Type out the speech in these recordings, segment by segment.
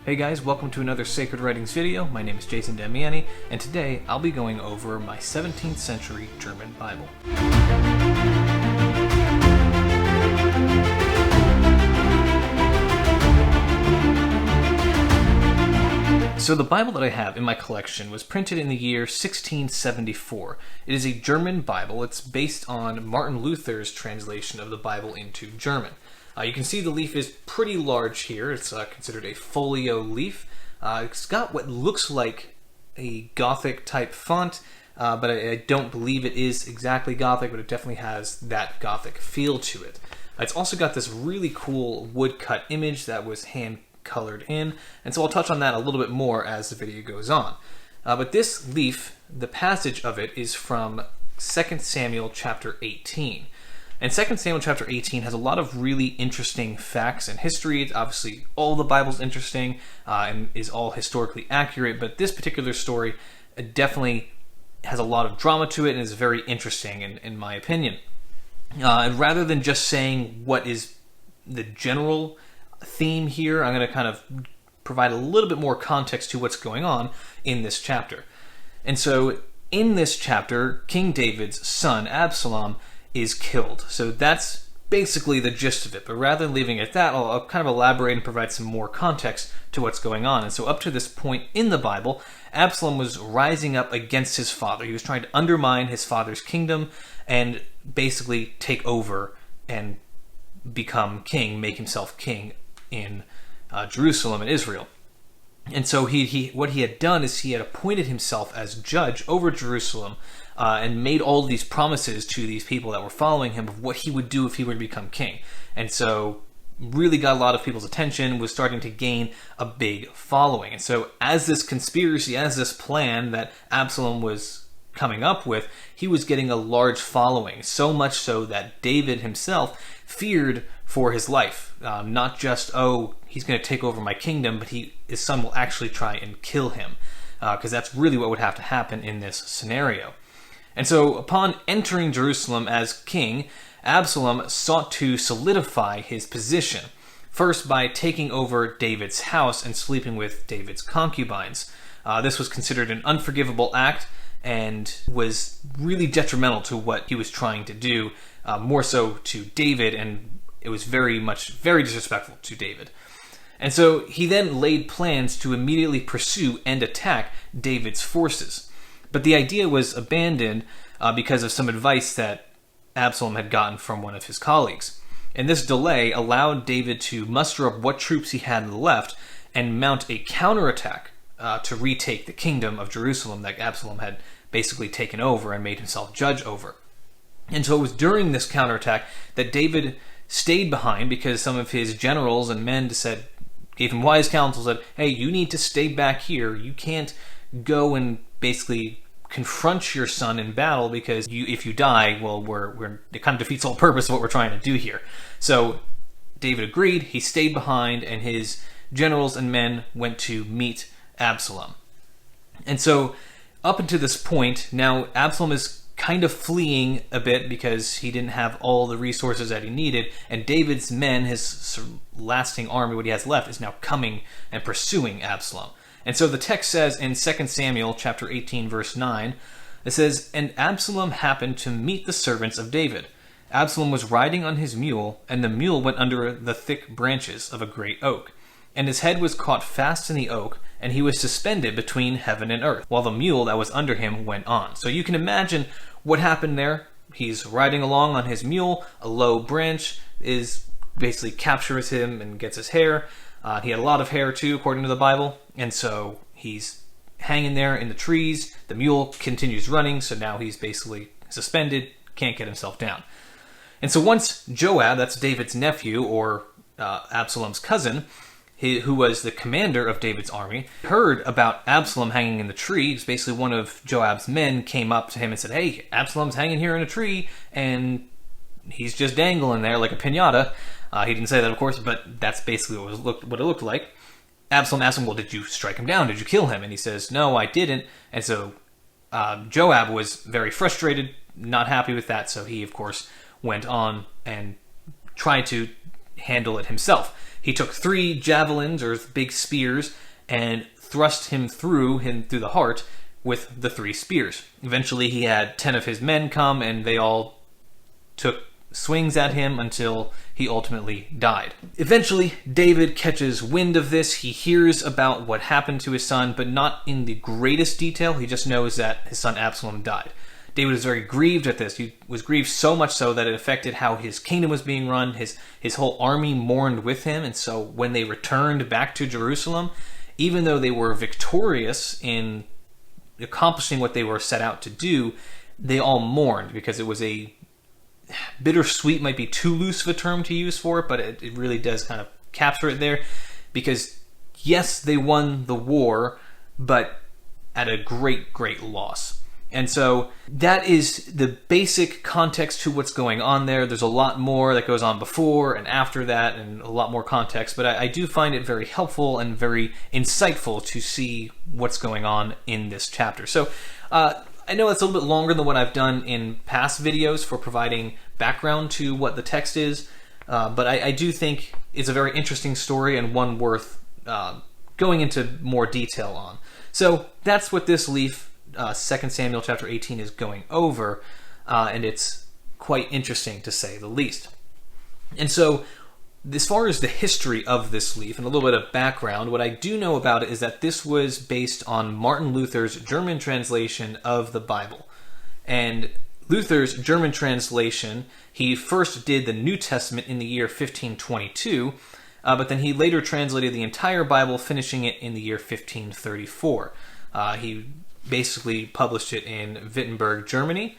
Hey guys, welcome to another Sacred Writings video. My name is Jason Damiani, and today I'll be going over my 17th century German Bible. So the Bible that I have in my collection was printed in the year 1674. It is a German Bible. It's based on Martin Luther's translation of the Bible into German. You can see the leaf is pretty large here. It's considered a folio leaf. It's got what looks like a Gothic type font, but I don't believe it is exactly Gothic, but it definitely has that Gothic feel to it. It's also got this really cool woodcut image that was hand colored in, and so I'll touch on that a little bit more as the video goes on. But this leaf, the passage of it is from 2 Samuel chapter 18. And 2 Samuel chapter 18 has a lot of really interesting facts and history. It's obviously, all the Bible's interesting and is all historically accurate, but this particular story definitely has a lot of drama to it and is very interesting in my opinion. Rather than just saying what is the general theme here, I'm going to kind of provide a little bit more context to what's going on in this chapter. And so in this chapter, King David's son, Absalom, is killed. So that's basically the gist of it. But rather than leaving it at that, I'll kind of elaborate and provide some more context to what's going on. And so up to this point in the Bible, Absalom was rising up against his father. He was trying to undermine his father's kingdom and basically take over and become king, make himself king in Jerusalem and Israel. And so what he had done is he had appointed himself as judge over Jerusalem and made all these promises to these people that were following him of what he would do if he were to become king. And so really got a lot of people's attention, was starting to gain a big following. And so as this conspiracy, as this plan that Absalom was coming up with, he was getting a large following, so much so that David himself feared for his life. Not just, oh, he's going to take over my kingdom, but his son will actually try and kill him, because that's really what would have to happen in this scenario. And so upon entering Jerusalem as king, Absalom sought to solidify his position, first by taking over David's house and sleeping with David's concubines. This was considered an unforgivable act and was really detrimental to what he was trying to do, more so to David, and it was very disrespectful to David. And so he then laid plans to immediately pursue and attack David's forces. But the idea was abandoned because of some advice that Absalom had gotten from one of his colleagues. And this delay allowed David to muster up what troops he had left and mount a counterattack to retake the kingdom of Jerusalem that Absalom had basically taken over and made himself judge over. And so it was during this counterattack that David stayed behind because some of his generals and men gave him wise counsel, said, hey, you need to stay back here. You can't go and basically confront your son in battle because if you die, well, it kind of defeats the whole purpose of what we're trying to do here. So David agreed. He stayed behind, and his generals and men went to meet Absalom. And so up until this point, now Absalom is kind of fleeing a bit because he didn't have all the resources that he needed, and David's men, his lasting army, what he has left, is now coming and pursuing Absalom. And so the text says in 2 Samuel chapter 18 verse 9, it says, "And Absalom happened to meet the servants of David. Absalom was riding on his mule, and the mule went under the thick branches of a great oak. And his head was caught fast in the oak, and he was suspended between heaven and earth, while the mule that was under him went on." So you can imagine what happened there. He's riding along on his mule, a low branch basically captures him and gets his hair. He had a lot of hair too, according to the Bible, and so he's hanging there in the trees. The mule continues running, so now he's basically suspended, can't get himself down. And so once Joab, that's David's nephew, or Absalom's cousin, who was the commander of David's army, heard about Absalom hanging in the tree. Basically one of Joab's men came up to him and said, hey, Absalom's hanging here in a tree, and he's just dangling there like a piñata. He didn't say that, of course, but that's basically what it looked like. Absalom asked him, well, did you strike him down? Did you kill him? And he says, no, I didn't. And so Joab was very frustrated, not happy with that, so he, of course, went on and tried to handle it himself. he took 3 javelins, or big spears, and thrust him through the heart with the 3 spears. Eventually he had 10 of his men come, and they all took swings at him until he ultimately died. Eventually, David catches wind of this. He hears about what happened to his son, but not in the greatest detail. He just knows that his son Absalom died. David was very grieved at this. He was grieved so much so that it affected how his kingdom was being run. His whole army mourned with him, and so when they returned back to Jerusalem, even though they were victorious in accomplishing what they were set out to do, they all mourned because it was a bittersweet, might be too loose of a term to use for it, but it really does kind of capture it there, because yes, they won the war, but at a great loss. And so that is the basic context to what's going on there. There's a lot more that goes on before and after that, and a lot more context, but I do find it very helpful and very insightful to see what's going on in this chapter. So I know it's a little bit longer than what I've done in past videos for providing background to what the text is, but I do think it's a very interesting story and one worth going into more detail on. So that's what this leaf, 2 Samuel chapter 18, is going over, and it's quite interesting to say the least. And so, as far as the history of this leaf and a little bit of background, what I do know about it is that this was based on Martin Luther's German translation of the Bible. And Luther's German translation, he first did the New Testament in the year 1522, but then he later translated the entire Bible, finishing it in the year 1534. He basically published it in Wittenberg, Germany.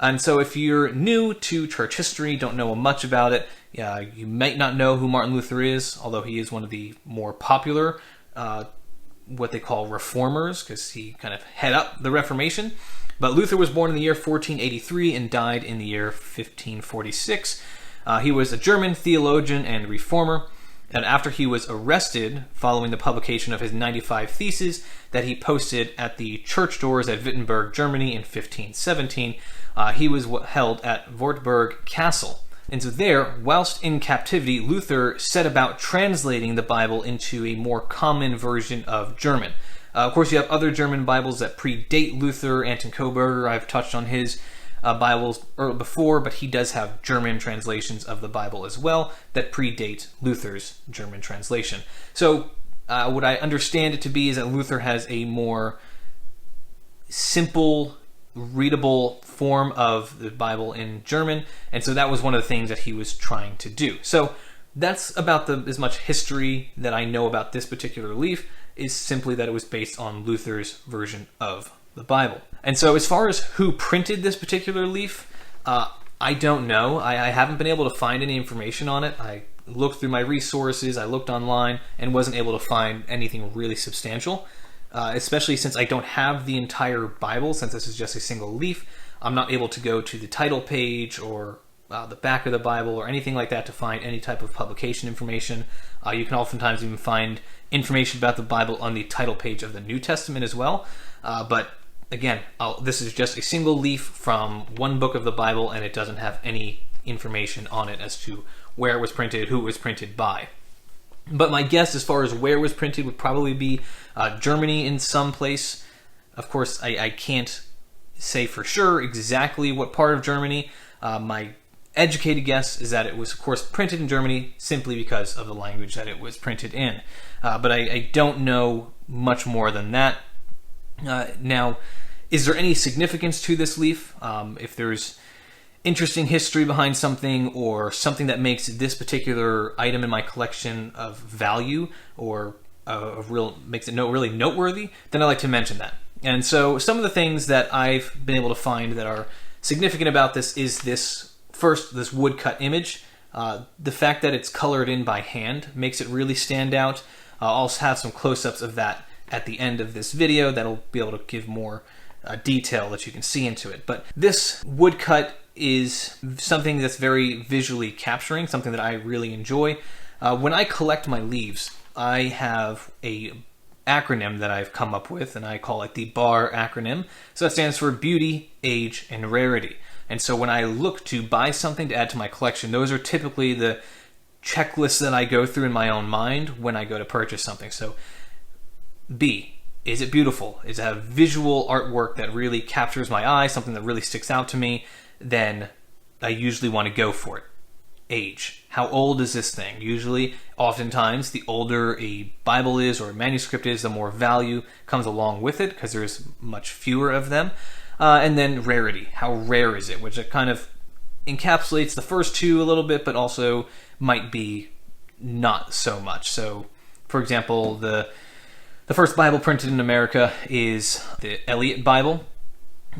And so if you're new to church history, don't know much about it, you might not know who Martin Luther is, although he is one of the more popular, what they call reformers, because he kind of head up the Reformation. But Luther was born in the year 1483 and died in the year 1546. He was a German theologian and reformer, and after he was arrested following the publication of his 95 Theses that he posted at the church doors at Wittenberg, Germany in 1517, he was held at Wartburg Castle. And so there, whilst in captivity, Luther set about translating the Bible into a more common version of German. Of course, you have other German Bibles that predate Luther. Anton Koberger, I've touched on his Bibles before, but he does have German translations of the Bible as well that predate Luther's German translation. So what I understand it to be is that Luther has a more simple, readable form of the Bible in German, and so that was one of the things that he was trying to do. So that's about as much history that I know about this particular leaf, is simply that it was based on Luther's version of the Bible. And so as far as who printed this particular leaf, I don't know. I haven't been able to find any information on it. I looked through my resources, I looked online, and wasn't able to find anything really substantial, especially since I don't have the entire Bible, since this is just a single leaf. I'm not able to go to the title page or the back of the Bible or anything like that to find any type of publication information. You can oftentimes even find information about the Bible on the title page of the New Testament as well. But again, this is just a single leaf from one book of the Bible, and it doesn't have any information on it as to where it was printed, who it was printed by. But my guess as far as where it was printed would probably be Germany in some place. Of course, I can't say for sure exactly what part of Germany. My educated guess is that it was, of course, printed in Germany simply because of the language that it was printed in. But I don't know much more than that. Now, is there any significance to this leaf? If there's interesting history behind something, or something that makes this particular item in my collection of value, or makes it really noteworthy, then I'd like to mention that. And so some of the things that I've been able to find that are significant about this is this woodcut image. The fact that it's colored in by hand makes it really stand out. I'll also have some close-ups of that at the end of this video that'll be able to give more detail that you can see into it. But this woodcut is something that's very visually capturing, something that I really enjoy. When I collect my leaves, I have a acronym that I've come up with, and I call it the BAR acronym. So that stands for Beauty, Age, and Rarity. And so when I look to buy something to add to my collection, those are typically the checklist that I go through in my own mind when I go to purchase something. So B, is it beautiful? Is it have visual artwork that really captures my eye, something that really sticks out to me? Then I usually want to go for it. Age. How old is this thing? Usually, oftentimes, the older a Bible is or a manuscript is, the more value comes along with it because there's much fewer of them. And then rarity. How rare is it? Which it kind of encapsulates the first two a little bit, but also might be not so much. So, for example, the first Bible printed in America is the Eliot Bible.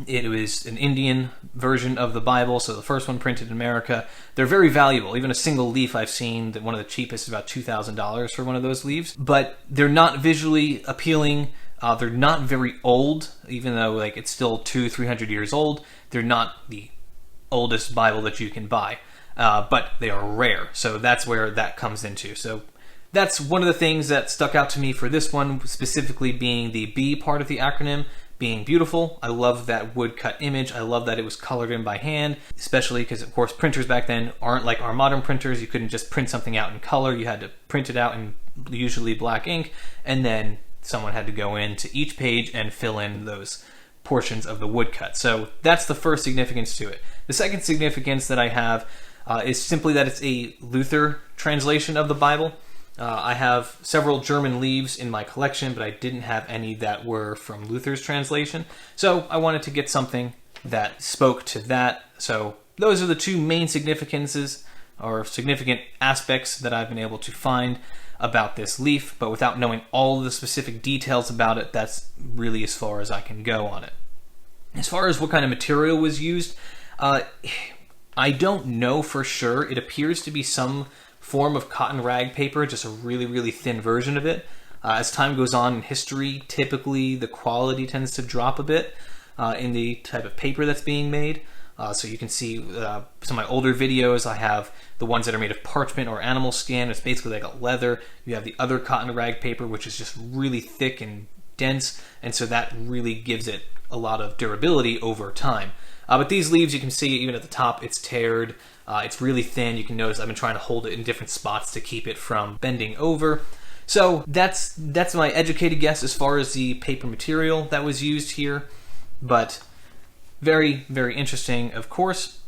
It was an Indian version of the Bible, so the first one printed in America. They're very valuable. Even a single leaf I've seen, that one of the cheapest is about $2,000 for one of those leaves. But they're not visually appealing. They're not very old, even though like it's still 200-300 years old. They're not the oldest Bible that you can buy, but they are rare. So that's where that comes into. So that's one of the things that stuck out to me for this one, specifically being the B part of the acronym, being beautiful. I love that woodcut image. I love that it was colored in by hand, especially because, of course, printers back then aren't like our modern printers. You couldn't just print something out in color. You had to print it out in usually black ink, and then someone had to go into each page and fill in those portions of the woodcut. So that's the first significance to it. The second significance that I have is simply that it's a Luther translation of the Bible. I have several German leaves in my collection, but I didn't have any that were from Luther's translation. So I wanted to get something that spoke to that. So those are the two main significances or significant aspects that I've been able to find about this leaf, but without knowing all the specific details about it, that's really as far as I can go on it. As far as what kind of material was used, I don't know for sure. It appears to be some form of cotton rag paper, just a really, really thin version of it. As time goes on in history, typically the quality tends to drop a bit in the type of paper that's being made. So you can see some of my older videos. I have the ones that are made of parchment or animal skin. It's basically like a leather. You have the other cotton rag paper, which is just really thick and dense, and so that really gives it a lot of durability over time. But these leaves, you can see even at the top, it's teared. It's really thin. You can notice I've been trying to hold it in different spots to keep it from bending over. So that's my educated guess as far as the paper material that was used here. But very, very interesting, of course.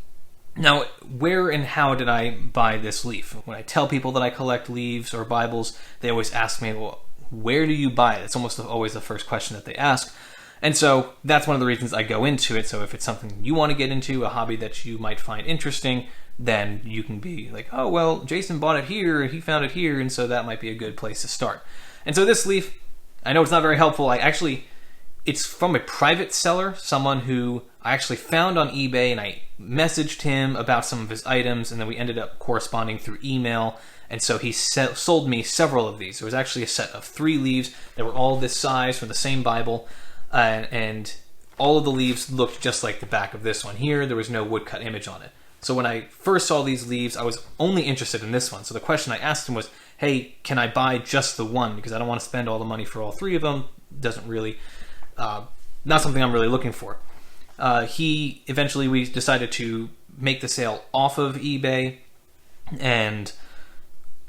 Now, where and how did I buy this leaf? When I tell people that I collect leaves or Bibles, they always ask me, well, where do you buy it? It's almost always the first question that they ask. And so that's one of the reasons I go into it. So if it's something you want to get into, a hobby that you might find interesting, then you can be like, oh, well, Jason bought it here, he found it here, and so that might be a good place to start. And so this leaf, I know it's not very helpful. It's from a private seller, someone who I actually found on eBay, and I messaged him about some of his items, and then we ended up corresponding through email. And so he sold me several of these. There was actually a set of 3 leaves that were all this size from the same Bible. And all of the leaves looked just like the back of this one here. There was no woodcut image on it. So when I first saw these leaves, I was only interested in this one. So the question I asked him was, hey, can I buy just the one? Because I don't want to spend all the money for all 3 of them. Doesn't really, not something I'm really looking for. We decided to make the sale off of eBay, and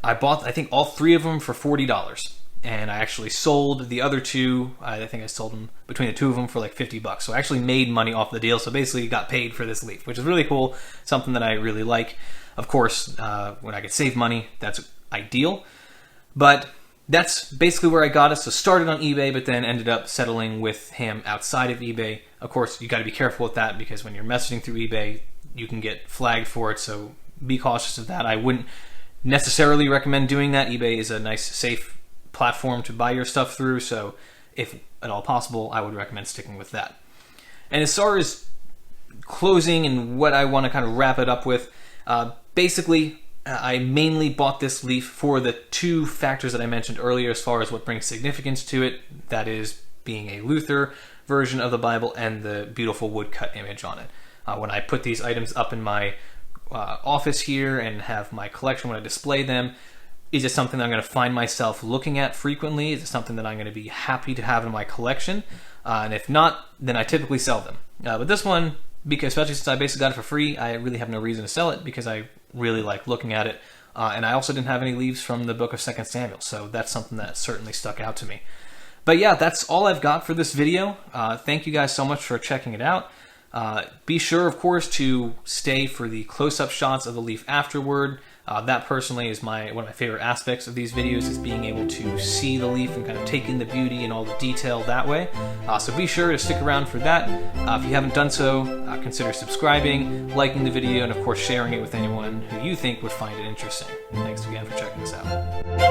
I bought, I think, all 3 of them for $40. And I actually sold the other 2. I think I sold them between the 2 of them for like $50. So I actually made money off the deal. So basically got paid for this leaf, which is really cool. Something that I really like. Of course, when I could save money, that's ideal. But that's basically where I got it. So started on eBay, but then ended up settling with him outside of eBay. Of course, you got to be careful with that because when you're messaging through eBay, you can get flagged for it. So be cautious of that. I wouldn't necessarily recommend doing that. eBay is a nice, safe platform to buy your stuff through, so if at all possible, I would recommend sticking with that. And as far as closing and what I want to kind of wrap it up with, basically, I mainly bought this leaf for the 2 factors that I mentioned earlier as far as what brings significance to it, that is being a Luther version of the Bible and the beautiful woodcut image on it. When I put these items up in my office here and have my collection, when I display them, is it something that I'm going to find myself looking at frequently? Is it something that I'm going to be happy to have in my collection? And if not, then I typically sell them. But this one, because especially since I basically got it for free, I really have no reason to sell it because I really like looking at it. And I also didn't have any leaves from the book of 2 Samuel, so that's something that certainly stuck out to me. But yeah, that's all I've got for this video. Thank you guys so much for checking it out. Be sure, of course, to stay for the close-up shots of the leaf afterward. That personally is one of my favorite aspects of these videos, is being able to see the leaf and kind of take in the beauty and all the detail that way. So be sure to stick around for that. If you haven't done so, consider subscribing, liking the video, and of course sharing it with anyone who you think would find it interesting. Thanks again for checking this out.